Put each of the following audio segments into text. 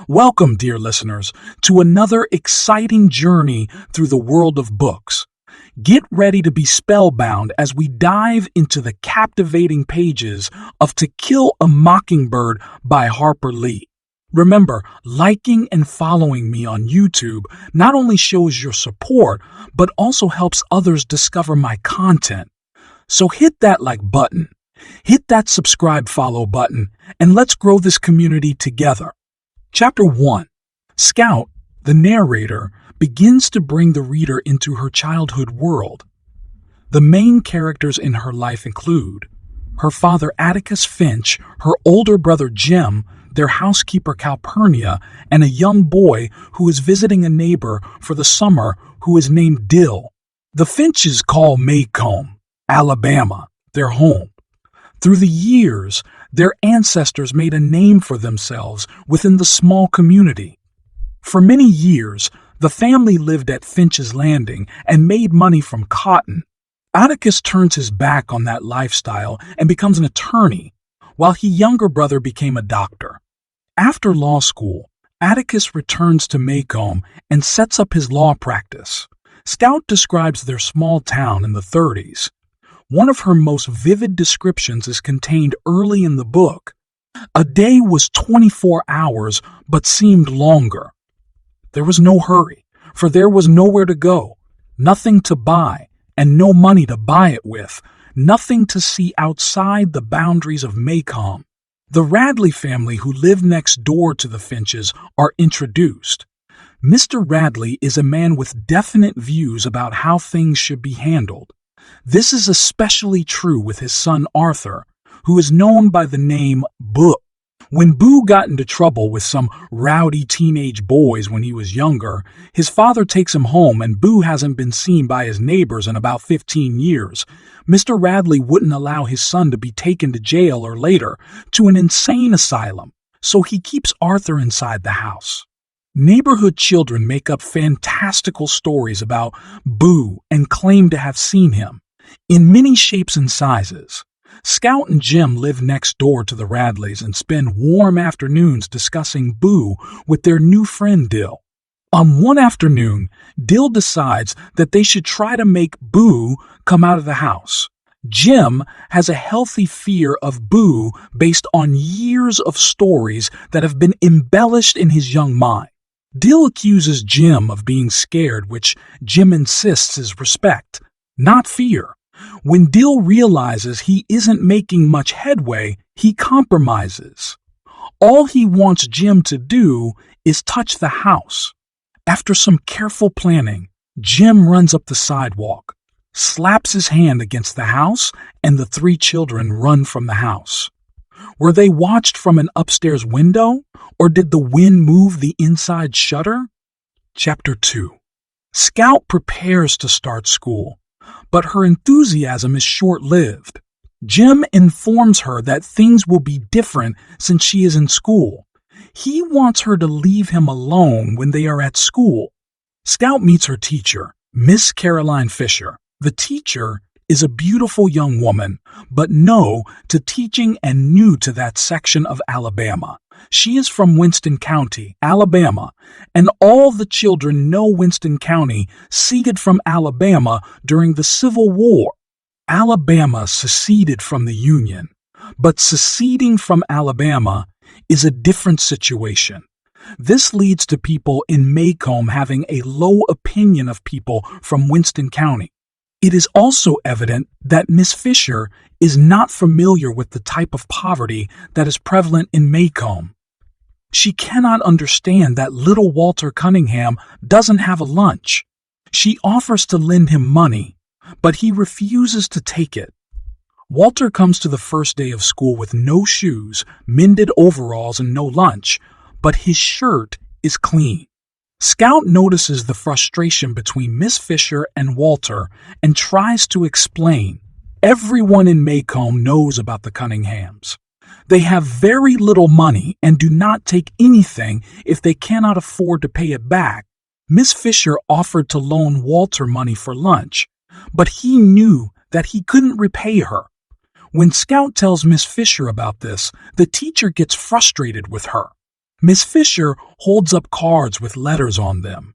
Welcome, dear listeners, to another exciting journey through the world of books. Get ready to be spellbound as we dive into the captivating pages of To Kill a Mockingbird by Harper Lee. Remember, liking and following me on YouTube not only shows your support, but also helps others discover my content. So hit that like button, hit that subscribe follow button, and let's grow this community together. Chapter 1. Scout, the narrator, begins to bring the reader into her childhood world. The main characters in her life include her father Atticus Finch, her older brother Jim, their housekeeper Calpurnia, and a young boy who is visiting a neighbor for the summer who is named Dill. The Finches call Maycomb, Alabama, their home. Through the years, their ancestors made a name for themselves within the small community. For many years, the family lived at Finch's Landing and made money from cotton. Atticus turns his back on that lifestyle and becomes an attorney, while his younger brother became a doctor. After law school, Atticus returns to Maycomb and sets up his law practice. Scout describes their small town in the 30s. One of her most vivid descriptions is contained early in the book. A day was 24 hours, but seemed longer. There was no hurry, for there was nowhere to go, nothing to buy, and no money to buy it with, nothing to see outside the boundaries of Maycomb. The Radley family, who live next door to the Finches, are introduced. Mr. Radley is a man with definite views about how things should be handled. This is especially true with his son Arthur, who is known by the name Boo. When Boo got into trouble with some rowdy teenage boys when he was younger, his father takes him home and Boo hasn't been seen by his neighbors in about 15 years. Mr. Radley wouldn't allow his son to be taken to jail or later to an insane asylum, so he keeps Arthur inside the house. Neighborhood children make up fantastical stories about Boo and claim to have seen him, in many shapes and sizes. Scout and Jim live next door to the Radleys and spend warm afternoons discussing Boo with their new friend Dill. On one afternoon, Dill decides that they should try to make Boo come out of the house. Jim has a healthy fear of Boo based on years of stories that have been embellished in his young mind. Dill accuses Jim of being scared, which Jim insists is respect, not fear. When Dill realizes he isn't making much headway, he compromises. All he wants Jim to do is touch the house. After some careful planning, Jim runs up the sidewalk, slaps his hand against the house, and the three children run from the house. Were they watched from an upstairs window, or did the wind move the inside shutter? Chapter 2. Scout prepares to start school, but her enthusiasm is short-lived. Jim informs her that things will be different since she is in school. He wants her to leave him alone when they are at school. Scout meets her teacher, Miss Caroline Fisher. The teacher is a beautiful young woman, but no to teaching and new to that section of Alabama. She is from Winston County, Alabama, and all the children know Winston County seceded from Alabama during the Civil War. Alabama seceded from the Union, but seceding from Alabama is a different situation. This leads to people in Maycomb having a low opinion of people from Winston County. It is also evident that Miss Fisher is not familiar with the type of poverty that is prevalent in Maycomb. She cannot understand that little Walter Cunningham doesn't have a lunch. She offers to lend him money, but he refuses to take it. Walter comes to the first day of school with no shoes, mended overalls, and no lunch, but his shirt is clean. Scout notices the frustration between Miss Fisher and Walter and tries to explain. Everyone in Maycomb knows about the Cunninghams. They have very little money and do not take anything if they cannot afford to pay it back. Miss Fisher offered to loan Walter money for lunch, but he knew that he couldn't repay her. When Scout tells Miss Fisher about this, the teacher gets frustrated with her. Miss Fisher holds up cards with letters on them.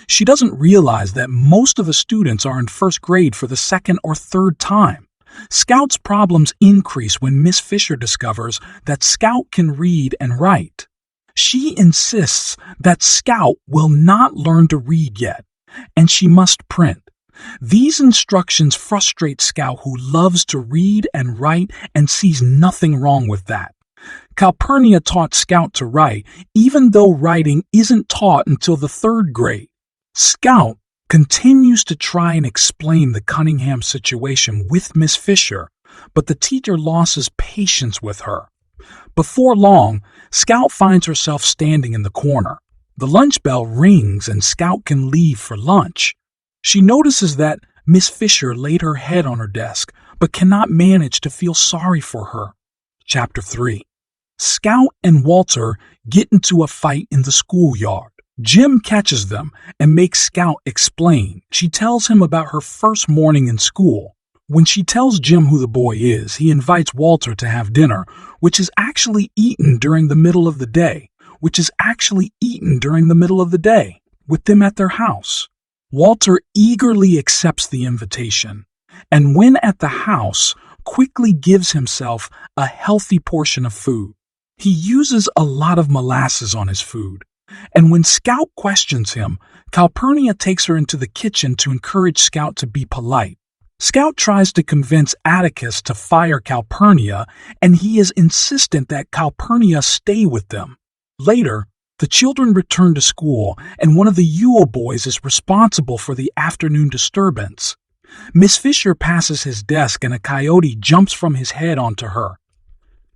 She doesn't realize that most of the students are in first grade for the second or third time. Scout's problems increase when Miss Fisher discovers that Scout can read and write. She insists that Scout will not learn to read yet, and she must print. These instructions frustrate Scout, who loves to read and write and sees nothing wrong with that. Calpurnia taught Scout to write, even though writing isn't taught until the third grade. Scout continues to try and explain the Cunningham situation with Miss Fisher, but the teacher loses patience with her. Before long, Scout finds herself standing in the corner. The lunch bell rings and Scout can leave for lunch. She notices that Miss Fisher laid her head on her desk, but cannot manage to feel sorry for her. Chapter 3. Scout and Walter get into a fight in the schoolyard. Jim catches them and makes Scout explain. She tells him about her first morning in school. When she tells Jim who the boy is, he invites Walter to have dinner, which is actually eaten during the middle of the day, with them at their house. Walter eagerly accepts the invitation, and when at the house, quickly gives himself a healthy portion of food. He uses a lot of molasses on his food, and when Scout questions him, Calpurnia takes her into the kitchen to encourage Scout to be polite. Scout tries to convince Atticus to fire Calpurnia, and he is insistent that Calpurnia stay with them. Later, the children return to school, and one of the Yule boys is responsible for the afternoon disturbance. Miss Fisher passes his desk and a coyote jumps from his head onto her.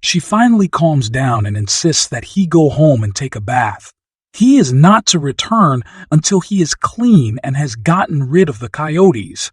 She finally calms down and insists that he go home and take a bath. He is not to return until he is clean and has gotten rid of the coyotes.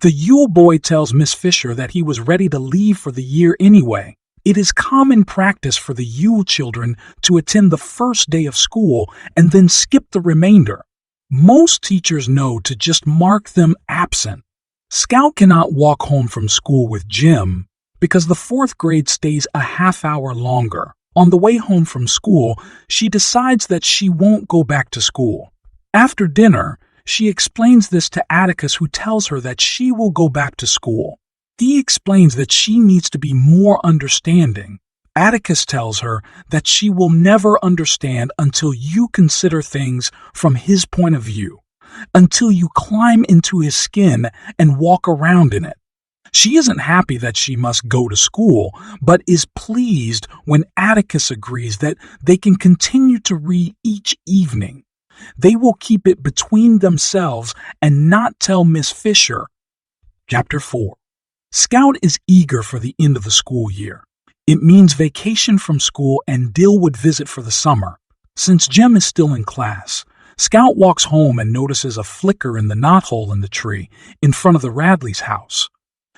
The Yule boy tells Miss Fisher that he was ready to leave for the year anyway. It is common practice for the Yule children to attend the first day of school and then skip the remainder. Most teachers know to just mark them absent. Scout cannot walk home from school with Jim because the fourth grade stays a half hour longer. On the way home from school, she decides that she won't go back to school. After dinner, she explains this to Atticus, who tells her that she will go back to school. He explains that she needs to be more understanding. Atticus tells her that she will never understand until you consider things from his point of view, until you climb into his skin and walk around in it. She isn't happy that she must go to school, but is pleased when Atticus agrees that they can continue to read each evening. They will keep it between themselves and not tell Miss Fisher. Chapter 4. Scout is eager for the end of the school year. It means vacation from school and Dillwood visit for the summer. Since Jem is still in class, Scout walks home and notices a flicker in the knothole in the tree in front of the Radley's house.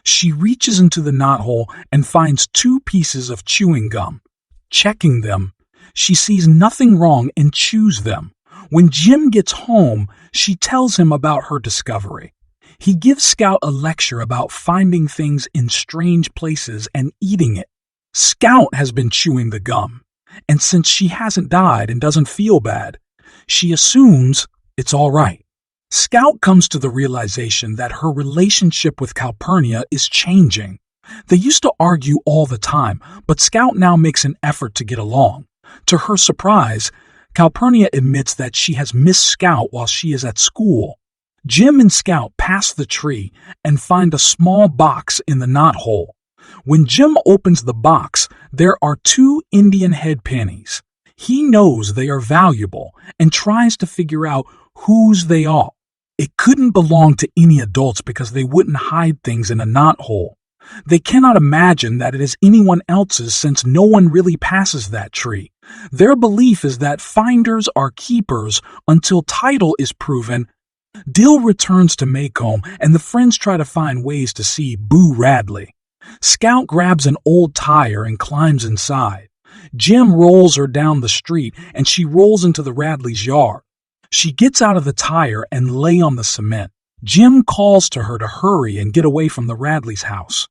She reaches into the knothole and finds 2 pieces of chewing gum. Checking them, she sees nothing wrong and chews them. When Jim gets home, she tells him about her discovery. He gives Scout a lecture about finding things in strange places and eating it. Scout has been chewing the gum, and since she hasn't died and doesn't feel bad, she assumes it's all right. Scout comes to the realization that her relationship with Calpurnia is changing. They used to argue all the time, but Scout now makes an effort to get along. To her surprise, Calpurnia admits that she has missed Scout while she is at school. Jim and Scout pass the tree and find a small box in the knothole. When Jim opens the box, there are 2 Indian head pennies. He knows they are valuable and tries to figure out whose they are. It couldn't belong to any adults because they wouldn't hide things in a knothole. They cannot imagine that it is anyone else's since no one really passes that tree. Their belief is that finders are keepers until title is proven. Dill returns to Maycomb and the friends try to find ways to see Boo Radley. Scout grabs an old tire and climbs inside. Jim rolls her down the street and she rolls into the Radley's yard. She gets out of the tire and lay on the cement. Jim calls to her to hurry and get away from the Radley's house.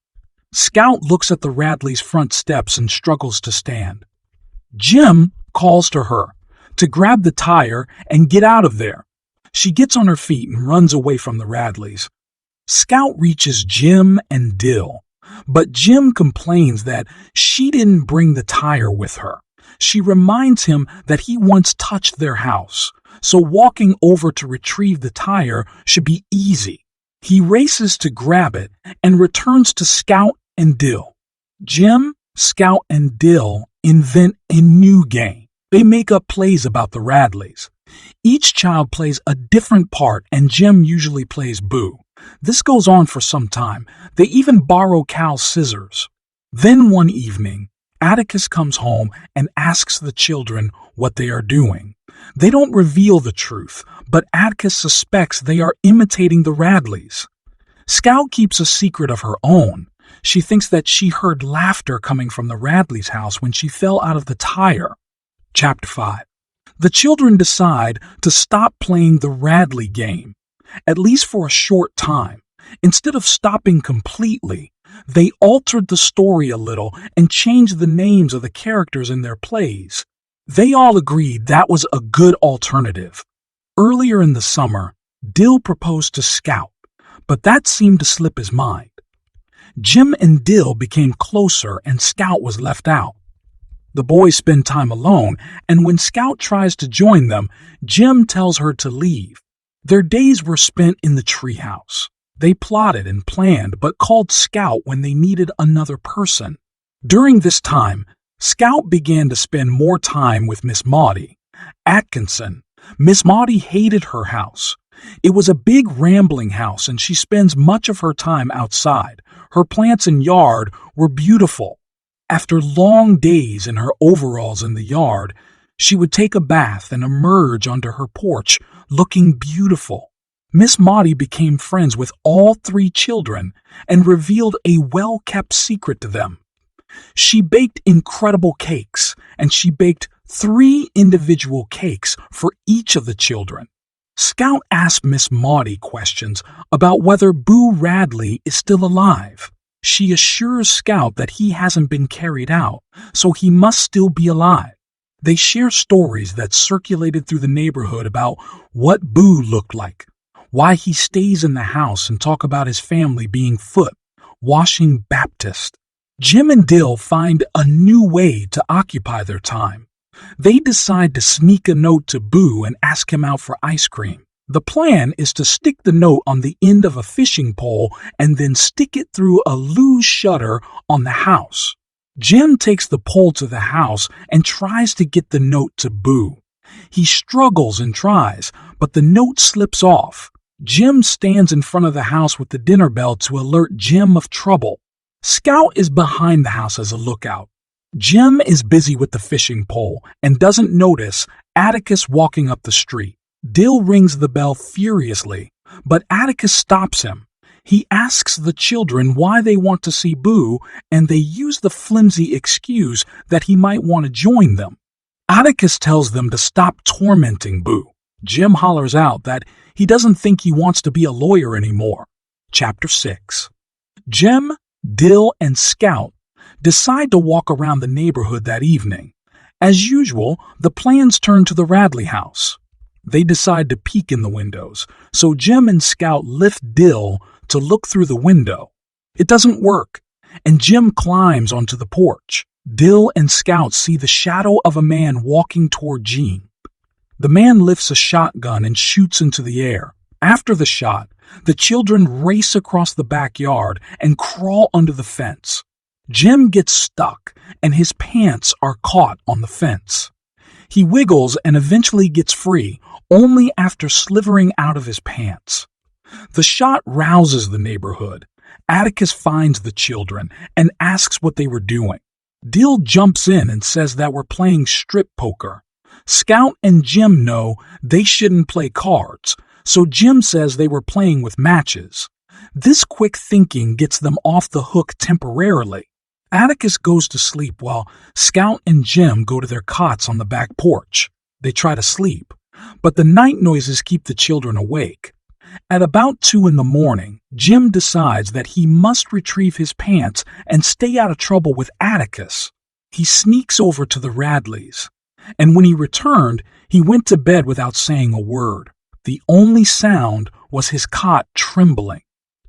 Scout looks at the Radley's front steps and struggles to stand. Jim calls to her to grab the tire and get out of there. She gets on her feet and runs away from the Radleys. Scout reaches Jim and Dill, but Jim complains that she didn't bring the tire with her. She reminds him that he once touched their house, so walking over to retrieve the tire should be easy. He races to grab it and returns to Scout and Dill. Jim, Scout, and Dill invent a new game. They make up plays about the Radleys. Each child plays a different part, and Jim usually plays Boo. This goes on for some time. They even borrow Cal's scissors. Then one evening, Atticus comes home and asks the children what they are doing. They don't reveal the truth, but Atticus suspects they are imitating the Radleys. Scout keeps a secret of her own. She thinks that she heard laughter coming from the Radleys' house when she fell out of the tire. Chapter 5. The children decide to stop playing the Radley game, at least for a short time. Instead of stopping completely, they altered the story a little and changed the names of the characters in their plays. They all agreed that was a good alternative. Earlier in the summer, Dill proposed to Scout, but that seemed to slip his mind. Jim and Dill became closer and Scout was left out. The boys spend time alone, and when Scout tries to join them, Jim tells her to leave. Their days were spent in the treehouse. They plotted and planned, but called Scout when they needed another person. During this time, Scout began to spend more time with Miss Maudie Atkinson. Miss Maudie hated her house. It was a big rambling house, and she spends much of her time outside. Her plants and yard were beautiful. After long days in her overalls in the yard, she would take a bath and emerge onto her porch, looking beautiful. Miss Maudie became friends with all three children and revealed a well-kept secret to them. She baked incredible cakes, and she baked 3 individual cakes for each of the children. Scout asked Miss Maudie questions about whether Boo Radley is still alive. She assures Scout that he hasn't been carried out, so he must still be alive. They share stories that circulated through the neighborhood about what Boo looked like, why he stays in the house, and talk about his family being foot washing Baptist. Jim and Dill find a new way to occupy their time. They decide to sneak a note to Boo and ask him out for ice cream. The plan is to stick the note on the end of a fishing pole and then stick it through a loose shutter on the house. Jim takes the pole to the house and tries to get the note to Boo. He struggles and tries, but the note slips off. Jim stands in front of the house with the dinner bell to alert Jim of trouble. Scout is behind the house as a lookout. Jim is busy with the fishing pole and doesn't notice Atticus walking up the street. Dill rings the bell furiously, but Atticus stops him. He asks the children why they want to see Boo, and they use the flimsy excuse that he might want to join them. Atticus tells them to stop tormenting Boo. Jim hollers out that he doesn't think he wants to be a lawyer anymore. Chapter 6. Jim, Dill, and Scout decide to walk around the neighborhood that evening. As usual, the plans turn to the Radley house. They decide to peek in the windows, so Jim and Scout lift Dill to look through the window. It doesn't work, and Jim climbs onto the porch. Dill and Scout see the shadow of a man walking toward Jean. The man lifts a shotgun and shoots into the air. After the shot, the children race across the backyard and crawl under the fence. Jim gets stuck, and his pants are caught on the fence. He wiggles and eventually gets free, only after slithering out of his pants. The shot rouses the neighborhood. Atticus finds the children and asks what they were doing. Dill jumps in and says that we're playing strip poker. Scout and Jim know they shouldn't play cards, so Jim says they were playing with matches. This quick thinking gets them off the hook temporarily. Atticus goes to sleep while Scout and Jim go to their cots on the back porch. They try to sleep, but the night noises keep the children awake. At about 2 a.m, Jim decides that he must retrieve his pants and stay out of trouble with Atticus. He sneaks over to the Radleys. And when he returned, he went to bed without saying a word. The only sound was his cot trembling.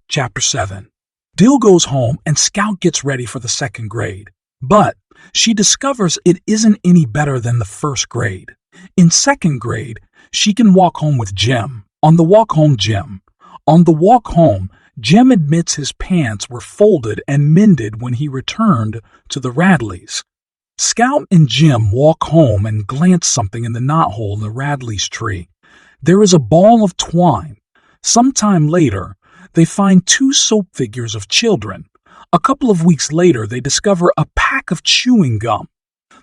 Chapter 7. Dill goes home and Scout gets ready for the second grade. But she discovers it isn't any better than the first grade. In second grade, she can walk home with Jim. On the walk home, Jim admits his pants were folded and mended when he returned to the Radleys. Scout and Jim walk home and glance something in the knothole in the Radley's tree. There is a ball of twine. Sometime later, they find 2 soap figures of children. A couple of weeks later, they discover a pack of chewing gum.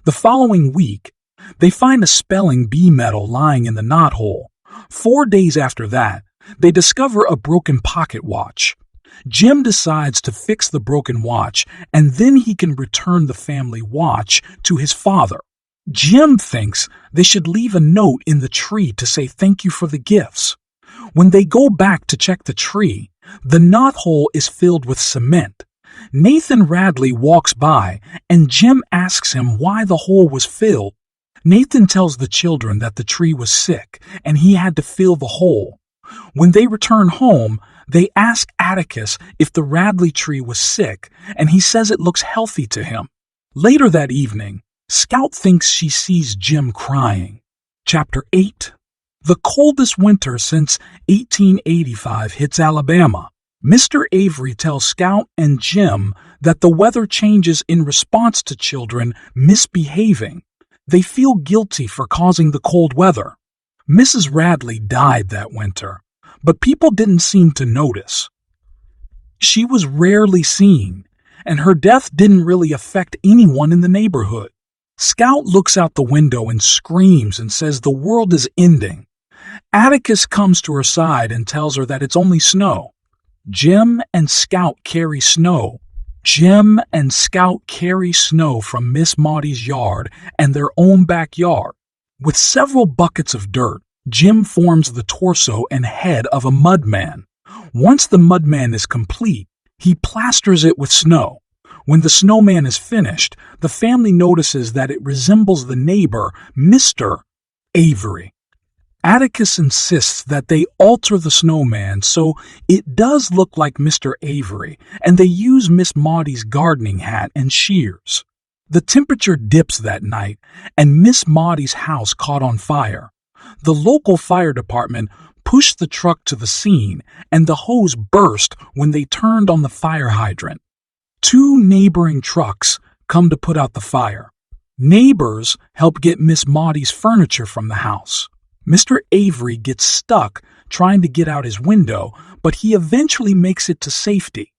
The following week, they find a spelling bee medal lying in the knothole. 4 days after that, they discover a broken pocket watch. Jim decides to fix the broken watch, and then he can return the family watch to his father. Jim thinks they should leave a note in the tree to say thank you for the gifts. When they go back to check the tree, the knothole is filled with cement. Nathan Radley walks by, and Jim asks him why the hole was filled. Nathan tells the children that the tree was sick, and he had to fill the hole. When they return home, they ask Atticus if the Radley tree was sick, and he says it looks healthy to him. Later that evening, Scout thinks she sees Jim crying. Chapter 8. The coldest winter since 1885 hits Alabama. Mr. Avery tells Scout and Jim that the weather changes in response to children misbehaving. They feel guilty for causing the cold weather. Mrs. Radley died that winter, but people didn't seem to notice. She was rarely seen, and her death didn't really affect anyone in the neighborhood. Scout looks out the window and screams and says the world is ending. Atticus comes to her side and tells her that it's only snow. Jim and Scout carry snow. Jim and Scout carry snow from Miss Maudie's yard and their own backyard. With several buckets of dirt, Jim forms the torso and head of a mudman. Once the mudman is complete, he plasters it with snow. When the snowman is finished, the family notices that it resembles the neighbor, Mr. Avery. Atticus insists that they alter the snowman so it does look like Mr. Avery, and they use Miss Maudie's gardening hat and shears. The temperature dips that night, and Miss Maudie's house caught on fire. The local fire department pushed the truck to the scene, and the hose burst when they turned on the fire hydrant. 2 neighboring trucks come to put out the fire. Neighbors help get Miss Maudie's furniture from the house. Mr. Avery gets stuck trying to get out his window, but he eventually makes it to safety.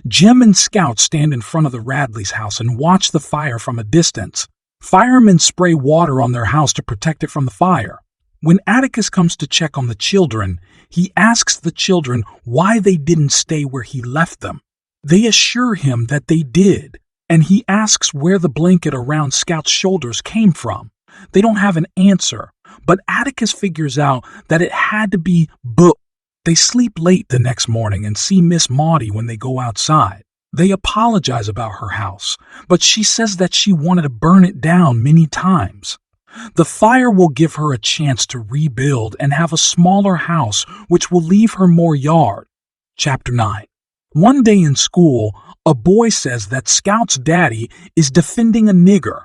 Jim and Scout stand in front of the Radley's house and watch the fire from a distance. Firemen spray water on their house to protect it from the fire. When Atticus comes to check on the children, he asks the children why they didn't stay where he left them. They assure him that they did, and he asks where the blanket around Scout's shoulders came from. They don't have an answer, but Atticus figures out that it had to be booked. They sleep late the next morning and see Miss Maudie when they go outside. They apologize about her house, but she says that she wanted to burn it down many times. The fire will give her a chance to rebuild and have a smaller house, which will leave her more yard. Chapter 9. One day in school, a boy says that Scout's daddy is defending a nigger.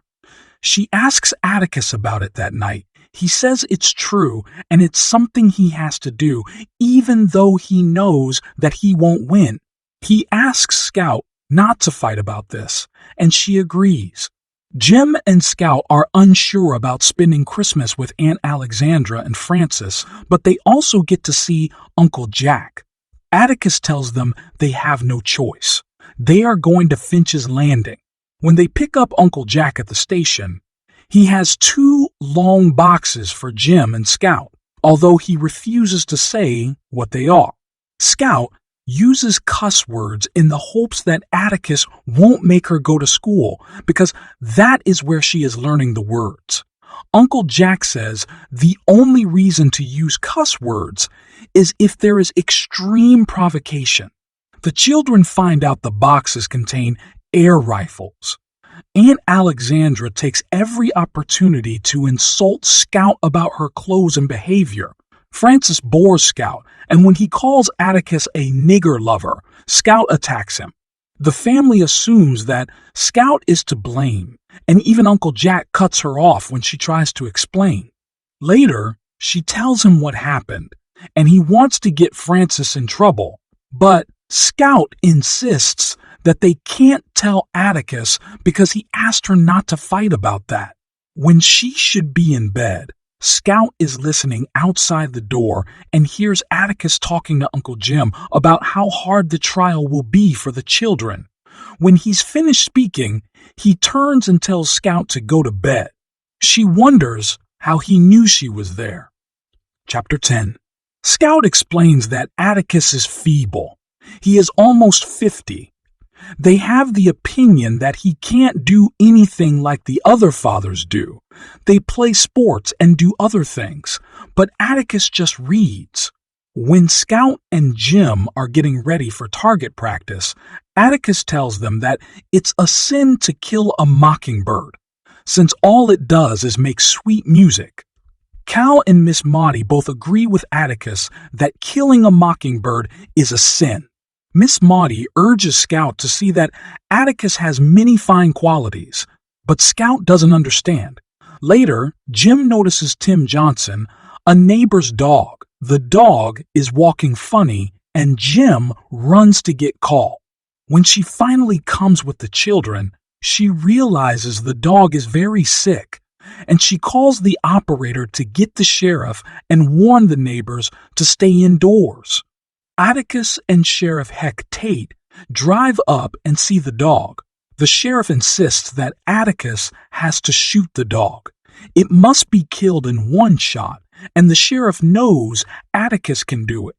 She asks Atticus about it that night. He says it's true, and it's something he has to do, even though he knows that he won't win. He asks Scout not to fight about this, and she agrees. Jim and Scout are unsure about spending Christmas with Aunt Alexandra and Francis, but they also get to see Uncle Jack. Atticus tells them they have no choice. They are going to Finch's Landing. When they pick up Uncle Jack at the station, he has 2 long boxes for Jim and Scout, although he refuses to say what they are. Scout uses cuss words in the hopes that Atticus won't make her go to school, because that is where she is learning the words. Uncle Jack says the only reason to use cuss words is if there is extreme provocation. The children find out the boxes contain air rifles. Aunt Alexandra takes every opportunity to insult Scout about her clothes and behavior. Francis bores Scout, and when he calls Atticus a nigger lover, Scout attacks him. The family assumes that Scout is to blame, and even Uncle Jack cuts her off when she tries to explain. Later, she tells him what happened, and he wants to get Francis in trouble, but Scout insists that they can't tell Atticus because he asked her not to fight about that. When she should be in bed, Scout is listening outside the door and hears Atticus talking to Uncle Jim about how hard the trial will be for the children. When he's finished speaking, he turns and tells Scout to go to bed. She wonders how he knew she was there. Chapter 10. Scout explains that Atticus is feeble. He is almost 50. They have the opinion that he can't do anything like the other fathers do. They play sports and do other things, but Atticus just reads. When Scout and Jim are getting ready for target practice, Atticus tells them that it's a sin to kill a mockingbird, since all it does is make sweet music. Cal and Miss Maudie both agree with Atticus that killing a mockingbird is a sin. Miss Maudie urges Scout to see that Atticus has many fine qualities, but Scout doesn't understand. Later, Jim notices Tim Johnson, a neighbor's dog. The dog is walking funny, and Jim runs to get called. When she finally comes with the children, she realizes the dog is very sick, and she calls the operator to get the sheriff and warn the neighbors to stay indoors. Atticus and Sheriff Heck Tate drive up and see the dog. The sheriff insists that Atticus has to shoot the dog. It must be killed in one shot, and the sheriff knows Atticus can do it.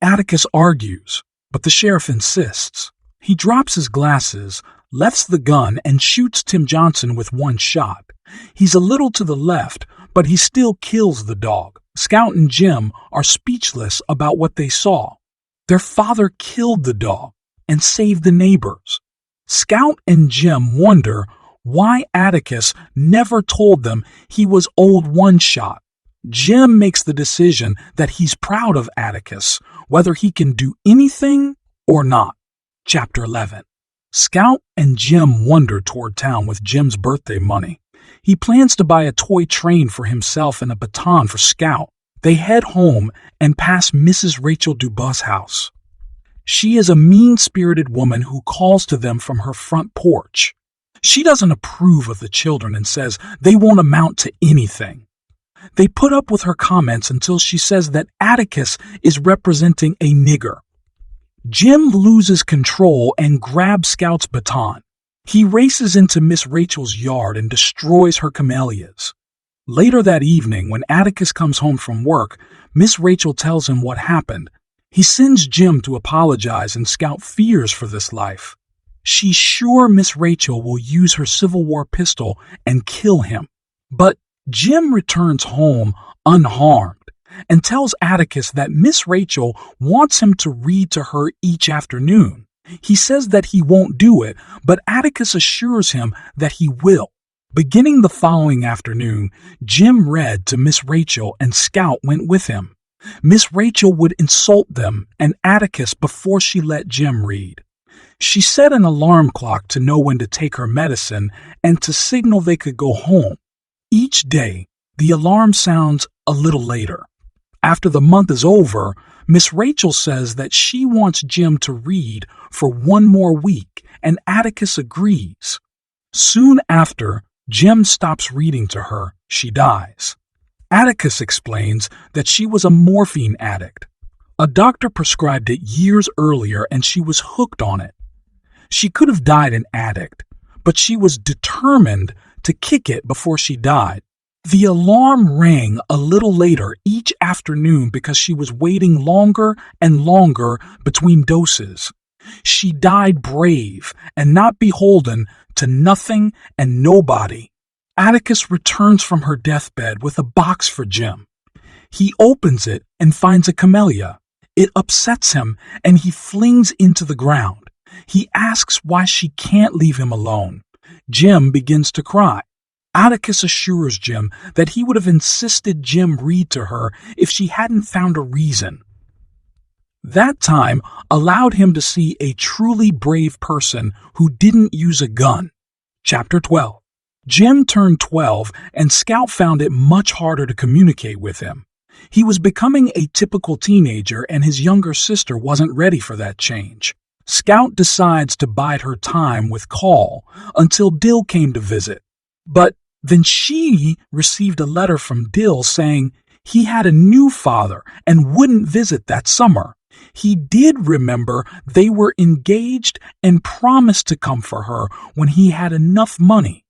Atticus argues, but the sheriff insists. He drops his glasses, lefts the gun, and shoots Tim Johnson with one shot. He's a little to the left, but he still kills the dog. Scout and Jim are speechless about what they saw. Their father killed the dog and saved the neighbors. Scout and Jim wonder why Atticus never told them he was old One Shot. Jim makes the decision that he's proud of Atticus, whether he can do anything or not. Chapter 11. Scout and Jim wander toward town with Jim's birthday money. He plans to buy a toy train for himself and a baton for Scout. They head home and pass Mrs. Rachel Dubus's house. She is a mean-spirited woman who calls to them from her front porch. She doesn't approve of the children and says they won't amount to anything. They put up with her comments until she says that Atticus is representing a nigger. Jim loses control and grabs Scout's baton. He races into Miss Rachel's yard and destroys her camellias. Later that evening, when Atticus comes home from work, Miss Rachel tells him what happened. He sends Jim to apologize, and Scout fears for this life. She's sure Miss Rachel will use her Civil War pistol and kill him. But Jim returns home unharmed and tells Atticus that Miss Rachel wants him to read to her each afternoon. He says that he won't do it, but Atticus assures him that he will. Beginning the following afternoon, Jim read to Miss Rachel and Scout went with him. Miss Rachel would insult them and Atticus before she let Jim read. She set an alarm clock to know when to take her medicine and to signal they could go home. Each day, the alarm sounds a little later. After the month is over, Miss Rachel says that she wants Jim to read for one more week, and Atticus agrees. Soon after, Jim stops reading to her. She dies. Atticus explains that she was a morphine addict. A doctor prescribed it years earlier and she was hooked on it. She could have died an addict, but she was determined to kick it before she died. The alarm rang a little later each afternoon because she was waiting longer and longer between doses. She died brave and not beholden to nothing and nobody. Atticus returns from her deathbed with a box for Jim. He opens it and finds a camellia. It upsets him and he flings into the ground. He asks why she can't leave him alone. Jim begins to cry. Atticus assures Jim that he would have insisted Jim read to her if she hadn't found a reason. That time allowed him to see a truly brave person who didn't use a gun. Chapter 12. Jim turned 12, and Scout found it much harder to communicate with him. He was becoming a typical teenager, and his younger sister wasn't ready for that change. Scout decides to bide her time with Call until Dill came to visit. But then she received a letter from Dill saying he had a new father and wouldn't visit that summer. He did remember they were engaged and promised to come for her when he had enough money.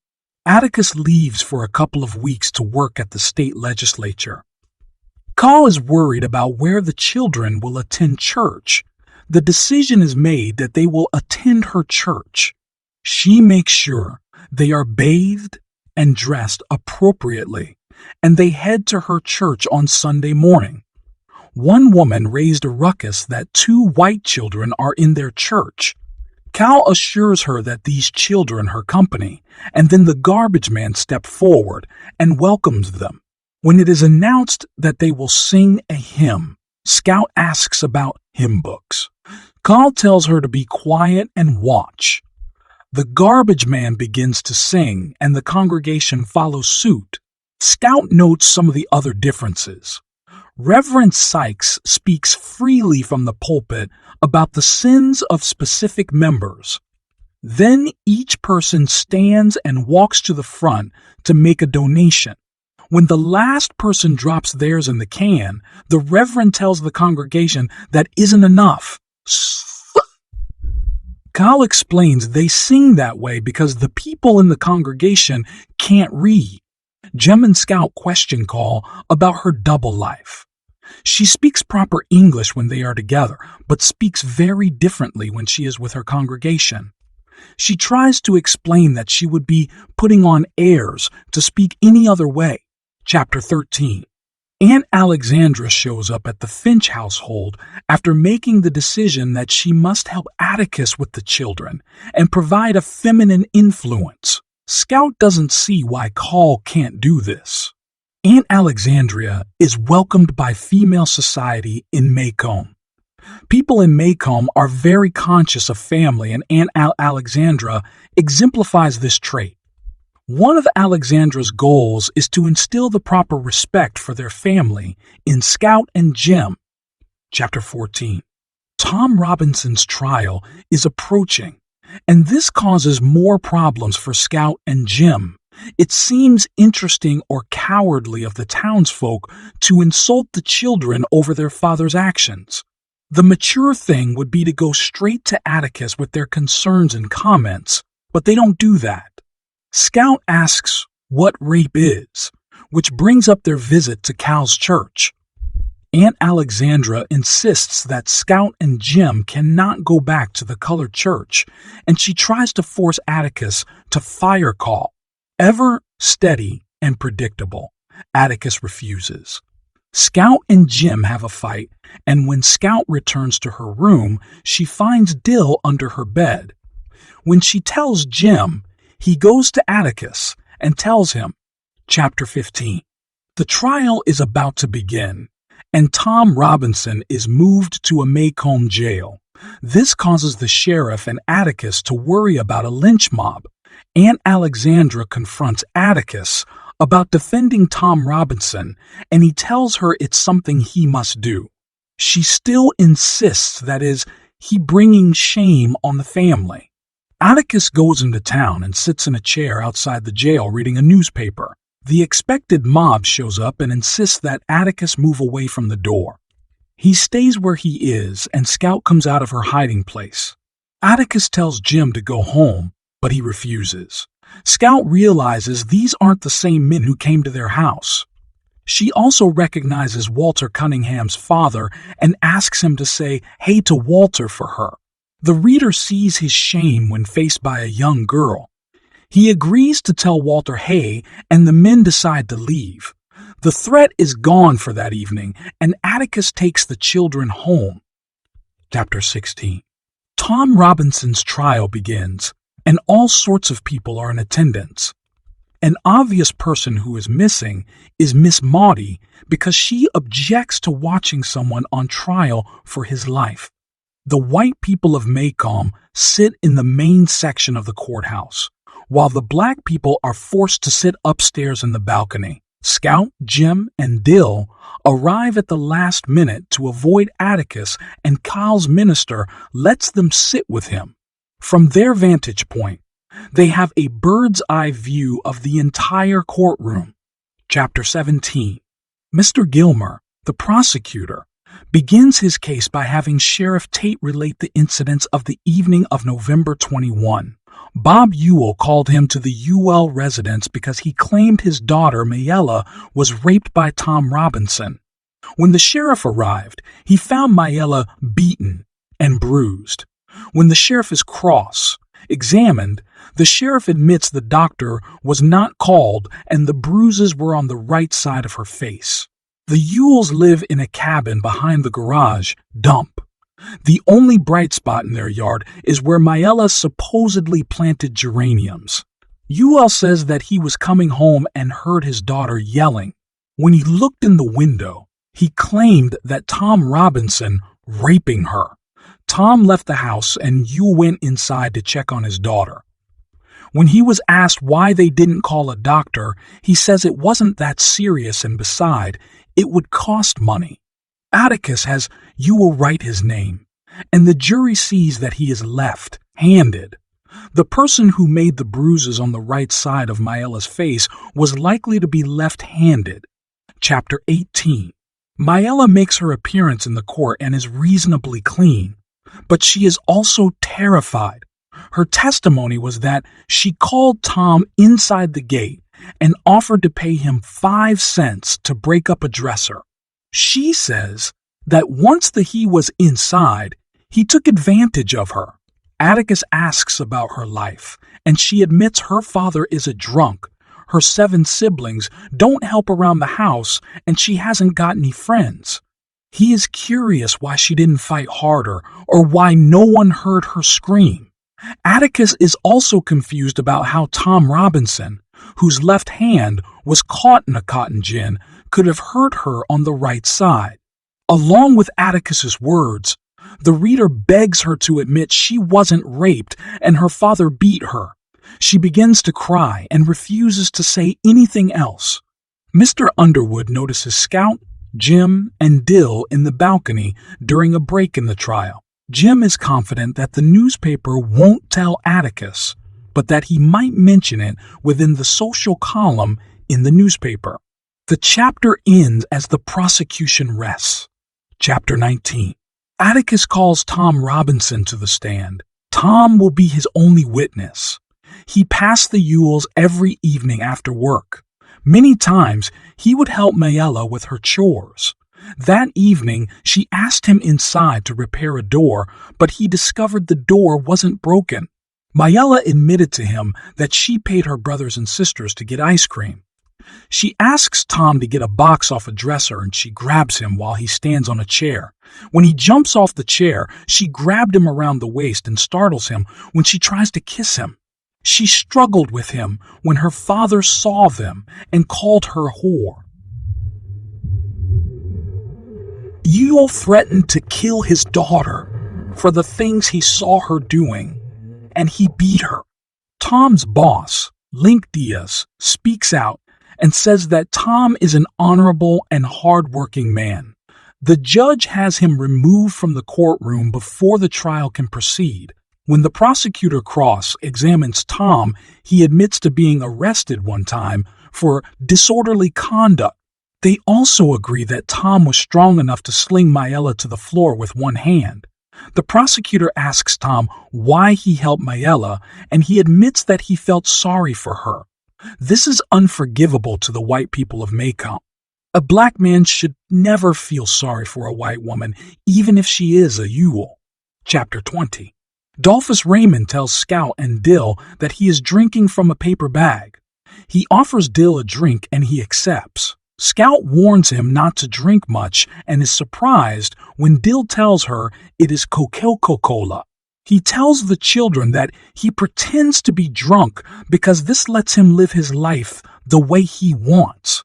Atticus leaves for a couple of weeks to work at the state legislature. Call is worried about where the children will attend church. The decision is made that they will attend her church. She makes sure they are bathed and dressed appropriately, and they head to her church on Sunday morning. One woman raised a ruckus that 2 white children are in their church. Cal assures her that these children her company, and then the garbage man steps forward and welcomes them. When it is announced that they will sing a hymn, Scout asks about hymn books. Cal tells her to be quiet and watch. The garbage man begins to sing, and the congregation follows suit. Scout notes some of the other differences. Reverend Sykes speaks freely from the pulpit about the sins of specific members. Then each person stands and walks to the front to make a donation. When the last person drops theirs in the can, the Reverend tells the congregation that isn't enough. Cal explains they sing that way because the people in the congregation can't read. Jem and Scout question Call about her double life. She speaks proper English when they are together, but speaks very differently when she is with her congregation. She tries to explain that she would be putting on airs to speak any other way. Chapter 13. Aunt Alexandra shows up at the Finch household after making the decision that she must help Atticus with the children and provide a feminine influence. Scout doesn't see why Call can't do this. Aunt Alexandria is welcomed by female society in Maycomb. People in Maycomb are very conscious of family, and Aunt Alexandra exemplifies this trait. One of Alexandra's goals is to instill the proper respect for their family in Scout and Jim. Chapter 14. Tom Robinson's trial is approaching, and this causes more problems for Scout and Jim. It seems interesting or cowardly of the townsfolk to insult the children over their father's actions. The mature thing would be to go straight to Atticus with their concerns and comments, but they don't do that. Scout asks what rape is, which brings up their visit to Cal's church. Aunt Alexandra insists that Scout and Jim cannot go back to the colored church, and she tries to force Atticus to fire Call. Ever steady and predictable, Atticus refuses. Scout and Jim have a fight, and when Scout returns to her room, she finds Dill under her bed. When she tells Jim, he goes to Atticus and tells him. Chapter 15. The trial is about to begin, and Tom Robinson is moved to a Maycomb jail. This causes the sheriff and Atticus to worry about a lynch mob. Aunt Alexandra confronts Atticus about defending Tom Robinson, and he tells her it's something he must do. She still insists that is, he bringing shame on the family. Atticus goes into town and sits in a chair outside the jail reading a newspaper. The expected mob shows up and insists that Atticus move away from the door. He stays where he is, and Scout comes out of her hiding place. Atticus tells Jim to go home, but he refuses. Scout realizes these aren't the same men who came to their house. She also recognizes Walter Cunningham's father and asks him to say hey to Walter for her. The reader sees his shame when faced by a young girl. He agrees to tell Walter hey, and the men decide to leave. The threat is gone for that evening, and Atticus takes the children home. Chapter 16. Tom Robinson's trial begins. and all sorts of people are in attendance. An obvious person who is missing is Miss Maudie because she objects to watching someone on trial for his life. The white people of Maycomb sit in the main section of the courthouse, while the black people are forced to sit upstairs in the balcony. Scout, Jim, and Dill arrive at the last minute to avoid Atticus, and Kyle's minister lets them sit with him. From their vantage point, they have a bird's eye view of the entire courtroom. Chapter 17. Mr. Gilmer, the prosecutor, begins his case by having Sheriff Tate relate the incidents of the evening of November 21. Bob Ewell called him to the Ewell residence because he claimed his daughter, Mayella, was raped by Tom Robinson. When the sheriff arrived, he found Mayella beaten and bruised. When the sheriff is examined, the sheriff admits the doctor was not called and the bruises were on the right side of her face. The Ewells live in a cabin behind the garage dump. The only bright spot in their yard is where Mayella supposedly planted geraniums. Ewell says that he was coming home and heard his daughter yelling. When he looked in the window, he claimed that Tom Robinson raping her. Tom left the house and Ewell went inside to check on his daughter. When he was asked why they didn't call a doctor, he says it wasn't that serious and beside, it would cost money. Atticus has Ewell write his name, and the jury sees that he is left-handed. The person who made the bruises on the right side of Mayella's face was likely to be left-handed. Chapter 18. Mayella makes her appearance in the court and is reasonably clean, but she is also terrified. Her testimony was that she called Tom inside the gate and offered to pay him 5 cents to break up a dresser. She says that once he was inside, he took advantage of her. Atticus asks about her life, and she admits her father is a drunk. Her 7 siblings don't help around the house, and she hasn't got any friends. He is curious why she didn't fight harder or why no one heard her scream. Atticus is also confused about how Tom Robinson, whose left hand was caught in a cotton gin, could have hurt her on the right side. Along with Atticus's words, the reader begs her to admit she wasn't raped and her father beat her. She begins to cry and refuses to say anything else. Mr. Underwood notices Scout, Jim, and Dill in the balcony during a break in the trial. Jim is confident that the newspaper won't tell Atticus, but that he might mention it within the social column in the newspaper. The chapter ends as the prosecution rests. Chapter 19. Atticus calls Tom Robinson to the stand. Tom will be his only witness. He passed the Ewells every evening after work. Many times, he would help Mayella with her chores. That evening, she asked him inside to repair a door, but he discovered the door wasn't broken. Mayella admitted to him that she paid her brothers and sisters to get ice cream. She asks Tom to get a box off a dresser and she grabs him while he stands on a chair. When he jumps off the chair, she grabbed him around the waist and startles him when she tries to kiss him. She struggled with him when her father saw them and called her a whore. Ewell threatened to kill his daughter for the things he saw her doing, and he beat her. Tom's boss, Link Diaz, speaks out and says that Tom is an honorable and hard-working man. The judge has him removed from the courtroom before the trial can proceed. When the prosecutor cross-examines Tom, he admits to being arrested one time for disorderly conduct. They also agree that Tom was strong enough to sling Mayella to the floor with one hand. The prosecutor asks Tom why he helped Mayella, and he admits that he felt sorry for her. This is unforgivable to the white people of Maycomb. A black man should never feel sorry for a white woman, even if she is a Ewell. Chapter 20. Dolphus Raymond tells Scout and Dill that he is drinking from a paper bag. He offers Dill a drink and he accepts. Scout warns him not to drink much and is surprised when Dill tells her it is Coca-Cola. He tells the children that he pretends to be drunk because this lets him live his life the way he wants.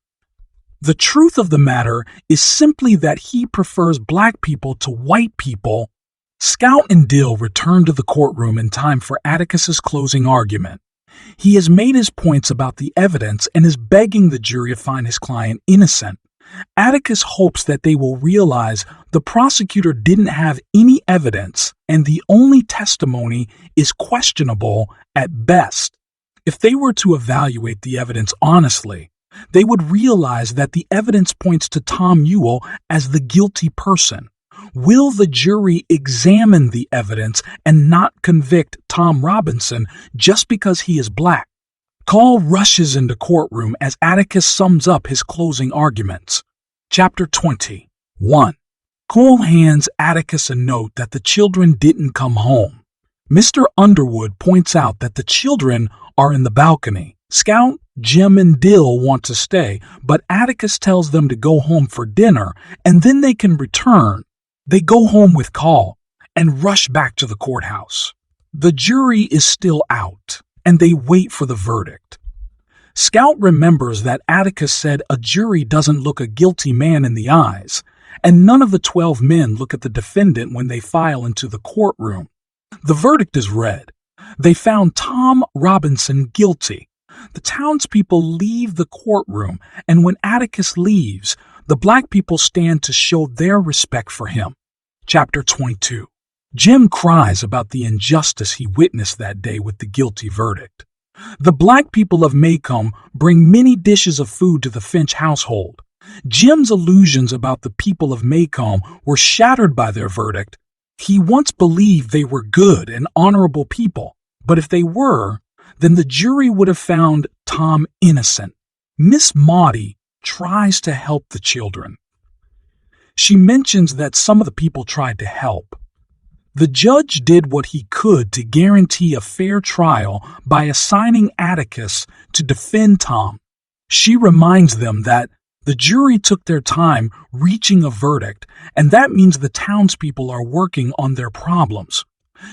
The truth of the matter is simply that he prefers black people to white people. Scout and Dill return to the courtroom in time for Atticus's closing argument. He has made his points about the evidence and is begging the jury to find his client innocent. Atticus hopes that they will realize the prosecutor didn't have any evidence and the only testimony is questionable at best. If they were to evaluate the evidence honestly, they would realize that the evidence points to Tom Ewell as the guilty person. Will the jury examine the evidence and not convict Tom Robinson just because he is black? Call rushes into courtroom as Atticus sums up his closing arguments. Chapter 20. 1. Cole hands Atticus a note that the children didn't come home. Mr. Underwood points out that the children are in the balcony. Scout, Jim, and Dill want to stay, but Atticus tells them to go home for dinner and then they can return. They go home with Cole and rush back to the courthouse. The jury is still out, and they wait for the verdict. Scout remembers that Atticus said a jury doesn't look a guilty man in the eyes, and none of the 12 men look at the defendant when they file into the courtroom. The verdict is read. They found Tom Robinson guilty. The townspeople leave the courtroom, and when Atticus leaves, the black people stand to show their respect for him. Chapter 22. Jim cries about the injustice he witnessed that day with the guilty verdict. The black people of Maycomb bring many dishes of food to the Finch household. Jim's illusions about the people of Maycomb were shattered by their verdict. He once believed they were good and honorable people, but if they were, then the jury would have found Tom innocent. Miss Maudie tries to help the children. She mentions that some of the people tried to help. The judge did what he could to guarantee a fair trial by assigning Atticus to defend Tom. She reminds them that the jury took their time reaching a verdict, and that means the townspeople are working on their problems.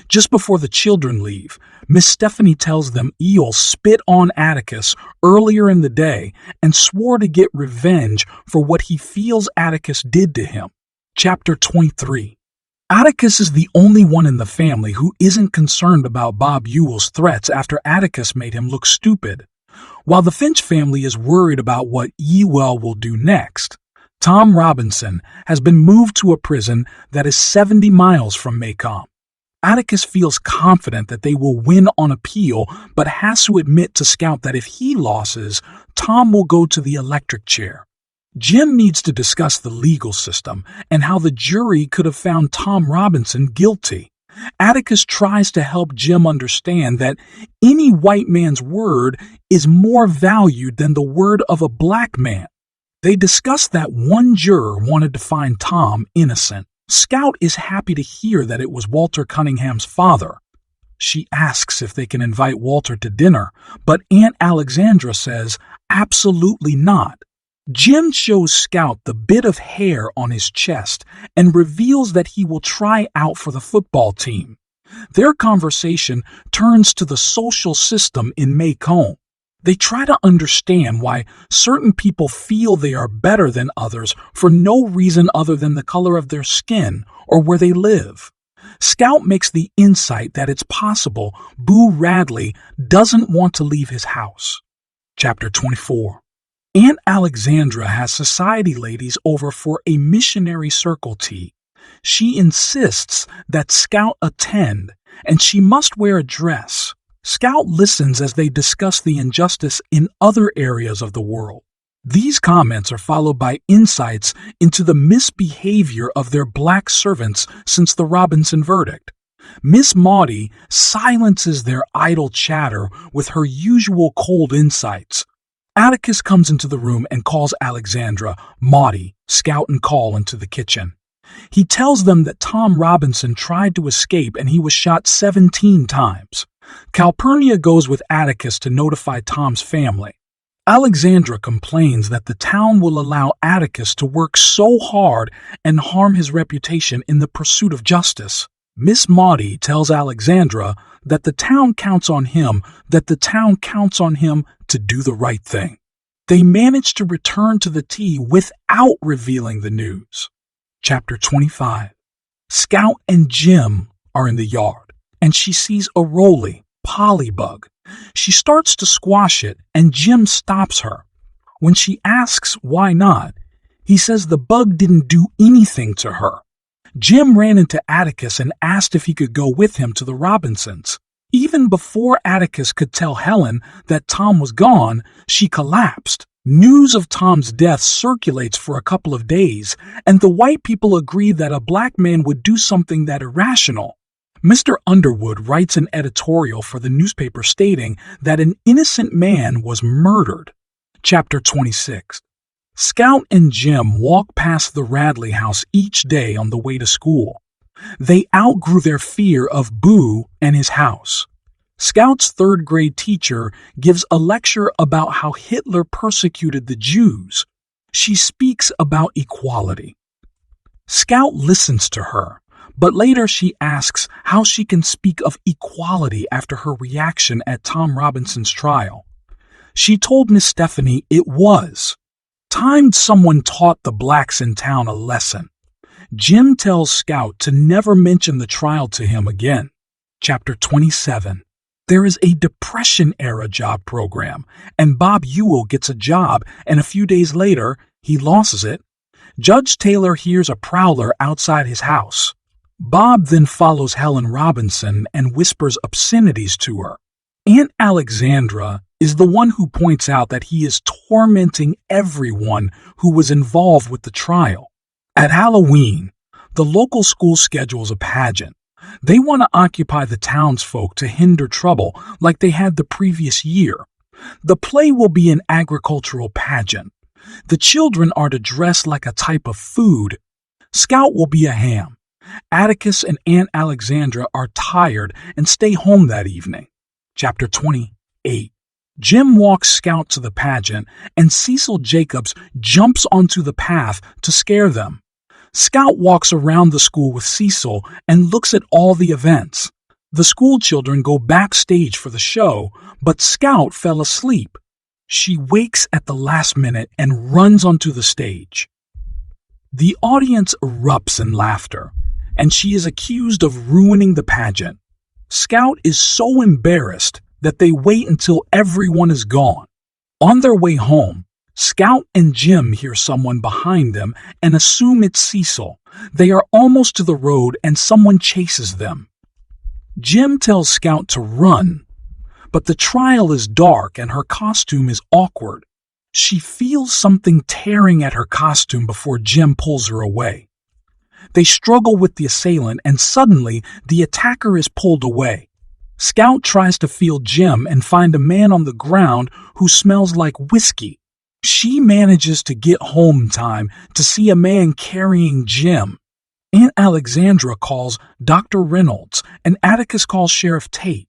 Just before the children leave, Miss Stephanie tells them Eel spit on Atticus earlier in the day and swore to get revenge for what he feels Atticus did to him. Chapter 23. Atticus is the only one in the family who isn't concerned about Bob Ewell's threats after Atticus made him look stupid. While the Finch family is worried about what Ewell will do next, Tom Robinson has been moved to a prison that is 70 miles from Maycomb. Atticus feels confident that they will win on appeal, but has to admit to Scout that if he loses, Tom will go to the electric chair. Jim needs to discuss the legal system and how the jury could have found Tom Robinson guilty. Atticus tries to help Jim understand that any white man's word is more valued than the word of a black man. They discuss that one juror wanted to find Tom innocent. Scout is happy to hear that it was Walter Cunningham's father. She asks if they can invite Walter to dinner, but Aunt Alexandra says absolutely not. Jim shows Scout the bit of hair on his chest and reveals that he will try out for the football team. Their conversation turns to the social system in Maycomb. They try to understand why certain people feel they are better than others for no reason other than the color of their skin or where they live. Scout makes the insight that it's possible Boo Radley doesn't want to leave his house. Chapter 24. Aunt Alexandra has society ladies over for a missionary circle tea. She insists that Scout attend, and she must wear a dress. Scout listens as they discuss the injustice in other areas of the world. These comments are followed by insights into the misbehavior of their black servants since the Robinson verdict. Miss Maudie silences their idle chatter with her usual cold insights. Atticus comes into the room and calls Alexandra, Maudie, Scout, and Call into the kitchen. He tells them that Tom Robinson tried to escape and he was shot 17 times. Calpurnia goes with Atticus to notify Tom's family. Alexandra complains that the town will allow Atticus to work so hard and harm his reputation in the pursuit of justice. Miss Maudie tells Alexandra that the town counts on him to do the right thing. They manage to return to the tea without revealing the news. Chapter 25. Scout and Jim are in the yard, and she sees a roly polybug. She starts to squash it, and Jim stops her. When she asks why not, he says the bug didn't do anything to her. Jim ran into Atticus and asked if he could go with him to the Robinsons. Even before Atticus could tell Helen that Tom was gone, she collapsed. News of Tom's death circulates for a couple of days, and the white people agree that a black man would do something that irrational. Mr. Underwood writes an editorial for the newspaper stating that an innocent man was murdered. Chapter 26. Scout and Jim walk past the Radley house each day on the way to school. They outgrew their fear of Boo and his house. Scout's third-grade teacher gives a lecture about how Hitler persecuted the Jews. She speaks about equality. Scout listens to her, but later she asks how she can speak of equality after her reaction at Tom Robinson's trial. She told Miss Stephanie it was. Timed someone taught the blacks in town a lesson. Jim tells Scout to never mention the trial to him again. Chapter 27. There is a Depression-era job program, and Bob Ewell gets a job, and a few days later, he loses it. Judge Taylor hears a prowler outside his house. Bob then follows Helen Robinson and whispers obscenities to her. Aunt Alexandra is the one who points out that he is tormenting everyone who was involved with the trial. At Halloween, the local school schedules a pageant. They want to occupy the townsfolk to hinder trouble like they had the previous year. The play will be an agricultural pageant. The children are to dress like a type of food. Scout will be a ham. Atticus and Aunt Alexandra are tired and stay home that evening. Chapter 28. Jim walks Scout to the pageant, and Cecil Jacobs jumps onto the path to scare them. Scout walks around the school with Cecil and looks at all the events. The school children go backstage for the show, but Scout fell asleep. She wakes at the last minute and runs onto the stage. The audience erupts in laughter, and she is accused of ruining the pageant. Scout is so embarrassed that they wait until everyone is gone. On their way home, Scout and Jim hear someone behind them and assume it's Cecil. They are almost to the road and someone chases them. Jim tells Scout to run, but the trial is dark and her costume is awkward. She feels something tearing at her costume before Jim pulls her away. They struggle with the assailant, and suddenly the attacker is pulled away. Scout tries to feel Jim and find a man on the ground who smells like whiskey. She manages to get home in time to see a man carrying Jim. Aunt Alexandra calls Dr. Reynolds, and Atticus calls Sheriff Tate.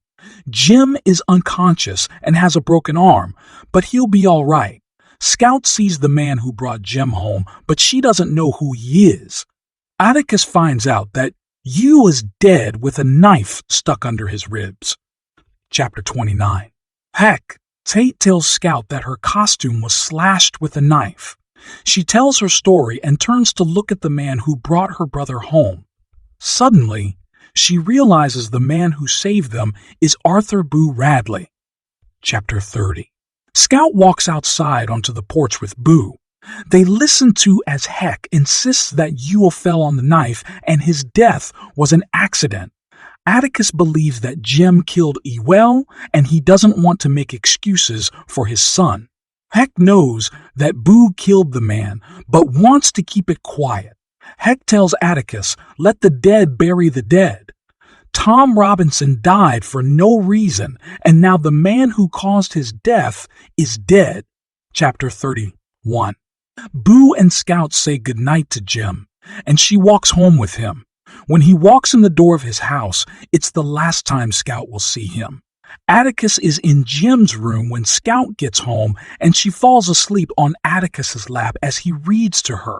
Jim is unconscious and has a broken arm, but he'll be all right. Scout sees the man who brought Jim home, but she doesn't know who he is. Atticus finds out that Hugh is dead with a knife stuck under his ribs. Chapter 29. Heck, Tate tells Scout that her costume was slashed with a knife. She tells her story and turns to look at the man who brought her brother home. Suddenly, she realizes the man who saved them is Arthur Boo Radley. Chapter 30. Scout walks outside onto the porch with Boo. They listen to as Heck insists that Ewell fell on the knife and his death was an accident. Atticus believes that Jim killed Ewell and he doesn't want to make excuses for his son. Heck knows that Boo killed the man but wants to keep it quiet. Heck tells Atticus, "Let the dead bury the dead." Tom Robinson died for no reason, and now the man who caused his death is dead. Chapter 31. Boo and Scout say goodnight to Jim, and she walks home with him. When he walks in the door of his house, it's the last time Scout will see him. Atticus is in Jim's room when Scout gets home, and she falls asleep on Atticus's lap as he reads to her.